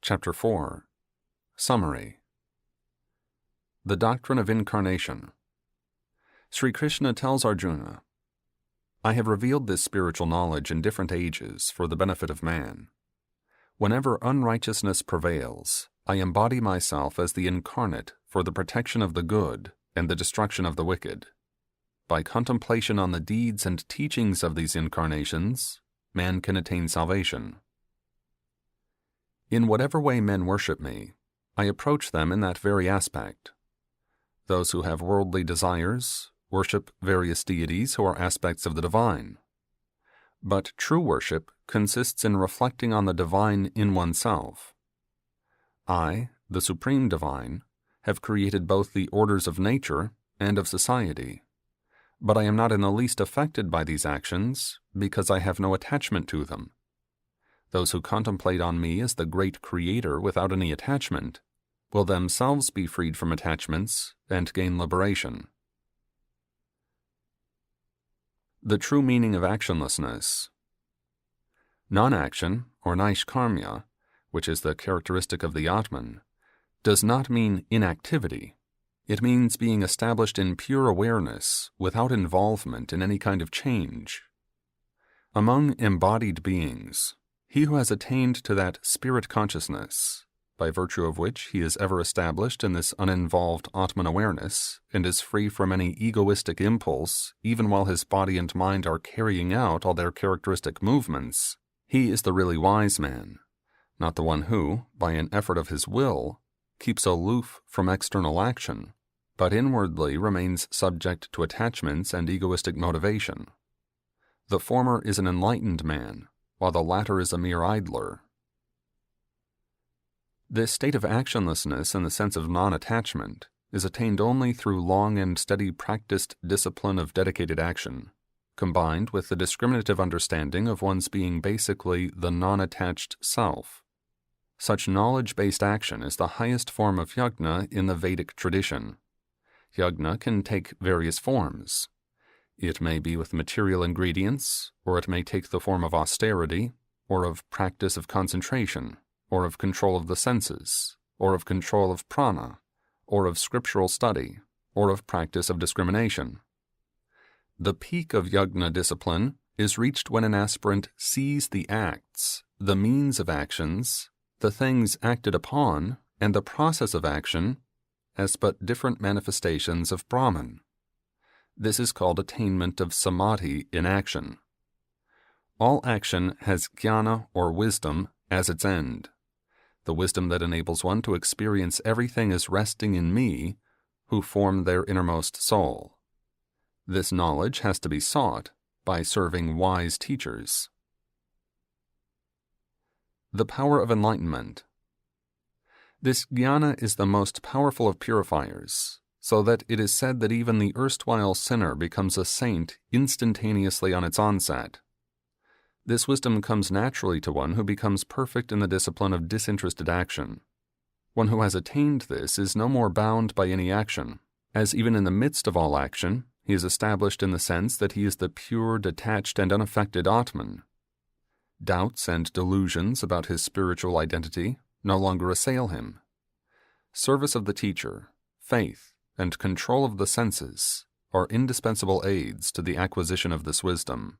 Chapter 4. Summary. The Doctrine of Incarnation. Sri Krishna tells Arjuna, I have revealed this spiritual knowledge in different ages for the benefit of man. Whenever unrighteousness prevails, I embody myself as the incarnate for the protection of the good and the destruction of the wicked. By contemplation on the deeds and teachings of these incarnations, man can attain salvation. In whatever way men worship me, I approach them in that very aspect. Those who have worldly desires worship various deities who are aspects of the divine. But true worship consists in reflecting on the divine in oneself. I, the Supreme Divine, have created both the orders of nature and of society, but I am not in the least affected by these actions because I have no attachment to them. Those who contemplate on me as the great Creator without any attachment will themselves be freed from attachments and gain liberation. The true meaning of actionlessness. Non-action, or naishkarmya, which is the characteristic of the Atman, does not mean inactivity. It means being established in pure awareness without involvement in any kind of change. Among embodied beings, he who has attained to that spirit consciousness, by virtue of which he is ever established in this uninvolved Atman awareness and is free from any egoistic impulse even while his body and mind are carrying out all their characteristic movements, he is the really wise man, not the one who, by an effort of his will, keeps aloof from external action, but inwardly remains subject to attachments and egoistic motivation. The former is an enlightened man, while the latter is a mere idler. This state of actionlessness in the sense of non-attachment is attained only through long and steady practiced discipline of dedicated action, combined with the discriminative understanding of one's being basically the non-attached self. Such knowledge-based action is the highest form of yajna in the Vedic tradition. Yajna can take various forms. It may be with material ingredients, or it may take the form of austerity, or of practice of concentration, or of control of the senses, or of control of prana, or of scriptural study, or of practice of discrimination. The peak of yajna discipline is reached when an aspirant sees the acts, the means of actions, the things acted upon, and the process of action as but different manifestations of Brahman. This is called attainment of samadhi in action. All action has jnana or wisdom as its end, the wisdom that enables one to experience everything as resting in me, who form their innermost soul. This knowledge has to be sought by serving wise teachers. The power of enlightenment. This jnana is the most powerful of purifiers, so that it is said that even the erstwhile sinner becomes a saint instantaneously on its onset. This wisdom comes naturally to one who becomes perfect in the discipline of disinterested action. One who has attained this is no more bound by any action, as even in the midst of all action, he is established in the sense that he is the pure, detached, and unaffected Atman. Doubts and delusions about his spiritual identity no longer assail him. Service of the teacher, faith, and control of the senses are indispensable aids to the acquisition of this wisdom.